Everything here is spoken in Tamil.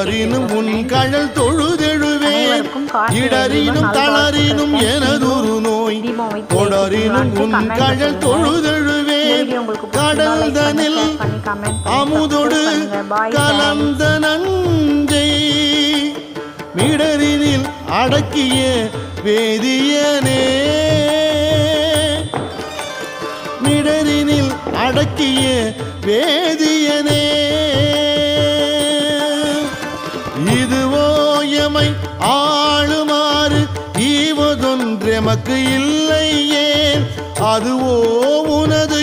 தொடரினும் உன் கழல் தொழுதெழுவேன் இடரினும் தளரினும் எனதொரு நோய் தொடரினும் உன் கழல் தொழுதெழுவேன் கடல்தனில் அமுதொடு கலந்த நஞ்சை மிடரினில் அடக்கிய வேதியனே மிடரினில் அடக்கிய வேதியனே இதுவோ எமை ஆளுமாறு ஈவதொன்றெமக்கு இல்லை ஏன் அதுவோ உனது